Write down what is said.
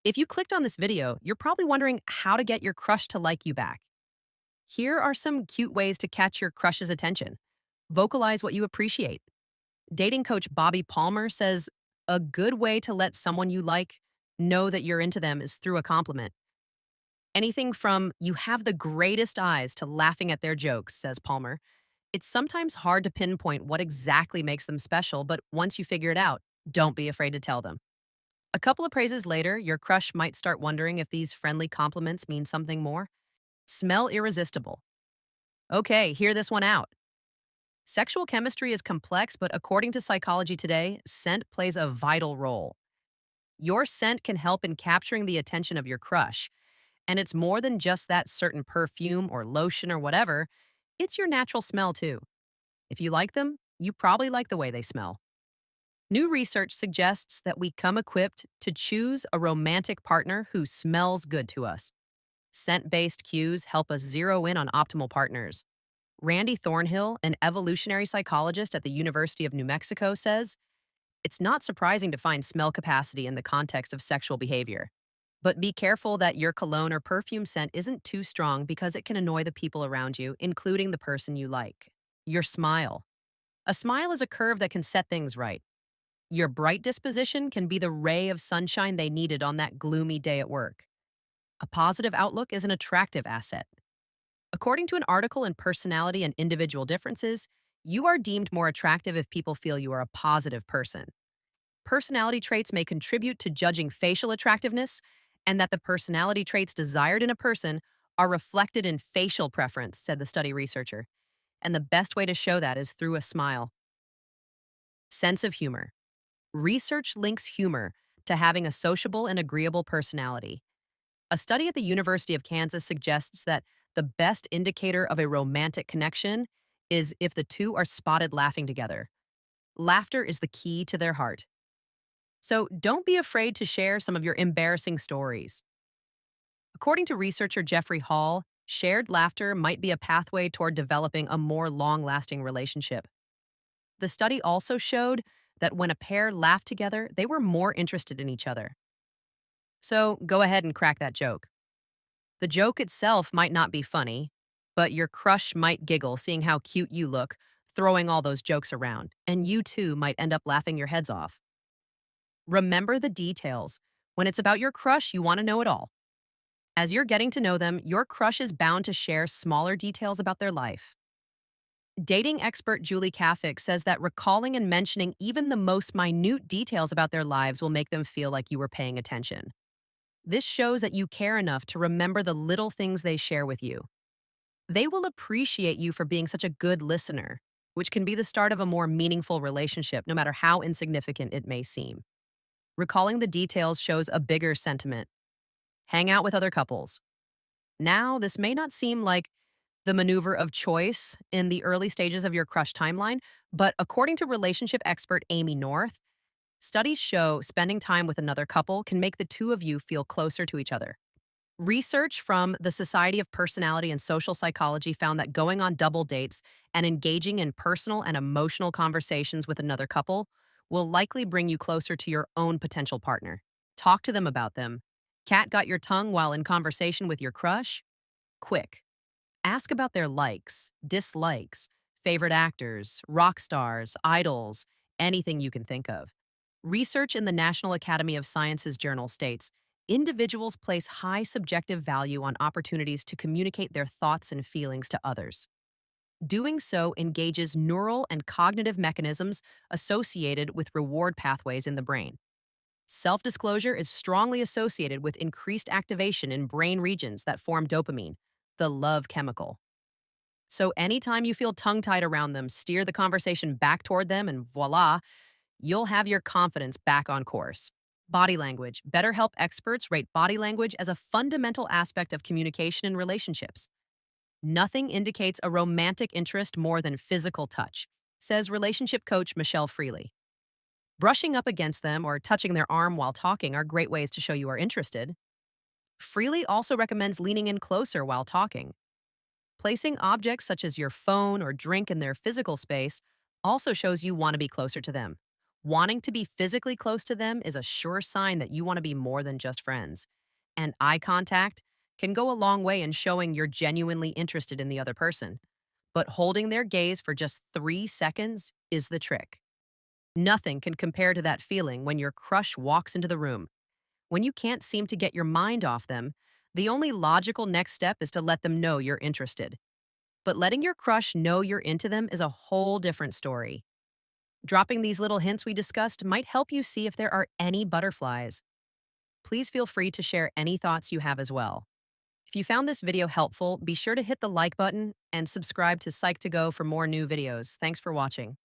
If you clicked on this video, you're probably wondering how to get your crush to like you back. Here are some cute ways to catch your crush's attention. Vocalize what you appreciate. Dating coach Bobby Palmer says a good way to let someone you like know that you're into them is through a compliment. Anything from you have the greatest eyes to laughing at their jokes, says Palmer. It's sometimes hard to pinpoint what exactly makes them special, but once you figure it out, don't be afraid to tell them. A couple of praises later, your crush might start wondering if these friendly compliments mean something more. Smell irresistible. Okay, hear this one out. Sexual chemistry is complex, but according to Psychology Today, scent plays a vital role. Your scent can help in capturing the attention of your crush, and it's more than just that certain perfume or lotion or whatever, it's your natural smell too. If you like them, you probably like the way they smell. New research suggests that we come equipped to choose a romantic partner who smells good to us. Scent based cues help us zero in on optimal partners. Randy Thornhill, an evolutionary psychologist at the University of New Mexico, says it's not surprising to find smell capacity in the context of sexual behavior. But be careful that your cologne or perfume scent isn't too strong because it can annoy the people around you, including the person you like. Your smile. A smile is a curve that can set things right. Your bright disposition can be the ray of sunshine they needed on that gloomy day at work. A positive outlook is an attractive asset. According to an article in Personality and Individual Differences, you are deemed more attractive if people feel you are a positive person. Personality traits may contribute to judging facial attractiveness, and that the personality traits desired in a person are reflected in facial preference, said the study researcher. And the best way to show that is through a smile. Sense of humor. Research links humor to having a sociable and agreeable personality. A study at the University of Kansas suggests that the best indicator of a romantic connection is if the two are spotted laughing together. Laughter is the key to their heart. So don't be afraid to share some of your embarrassing stories. According to researcher Jeffrey Hall, shared laughter might be a pathway toward developing a more long lasting relationship. The study also showed that when a pair laughed together, they were more interested in each other. So go ahead and crack that joke. The joke itself might not be funny, but your crush might giggle seeing how cute you look, throwing all those jokes around, and you too might end up laughing your heads off. Remember the details. When it's about your crush, you want to know it all. As you're getting to know them, your crush is bound to share smaller details about their life. Dating expert Julie Kafik says that recalling and mentioning even the most minute details about their lives will make them feel like you were paying attention. This shows that you care enough to remember the little things they share with you. They will appreciate you for being such a good listener, which can be the start of a more meaningful relationship, no matter how insignificant it may seem. Recalling the details shows a bigger sentiment. Hang out with other couples. Now, this may not seem like the maneuver of choice in the early stages of your crush timeline, but according to relationship expert Amy North, studies show spending time with another couple can make the two of you feel closer to each other. Research from the Society of Personality and Social Psychology found that going on double dates and engaging in personal and emotional conversations with another couple will likely bring you closer to your own potential partner. Talk to them about them. Cat got your tongue while in conversation with your crush? Quick. Ask about their likes, dislikes, favorite actors, rock stars, idols, anything you can think of. Research in the National Academy of Sciences journal states individuals place high subjective value on opportunities to communicate their thoughts and feelings to others. Doing so engages neural and cognitive mechanisms associated with reward pathways in the brain. Self disclosure is strongly associated with increased activation in brain regions that form dopamine, the love chemical. So, anytime you feel tongue tied around them, steer the conversation back toward them, and voila, you'll have your confidence back on course. Body language. BetterHelp experts rate body language as a fundamental aspect of communication in relationships. Nothing indicates a romantic interest more than physical touch, says relationship coach Michelle Freely. Brushing up against them or touching their arm while talking are great ways to show you are interested. Freely also recommends leaning in closer while talking. Placing objects such as your phone or drink in their physical space also shows you want to be closer to them. Wanting to be physically close to them is a sure sign that you want to be more than just friends. And eye contact can go a long way in showing you're genuinely interested in the other person. But holding their gaze for just 3 seconds is the trick. Nothing can compare to that feeling when your crush walks into the room. When you can't seem to get your mind off them, the only logical next step is to let them know you're interested. But letting your crush know you're into them is a whole different story. Dropping these little hints we discussed might help you see if there are any butterflies. Please feel free to share any thoughts you have as well. If you found this video helpful, be sure to hit the like button and subscribe to Psych2Go for more new videos. Thanks for watching.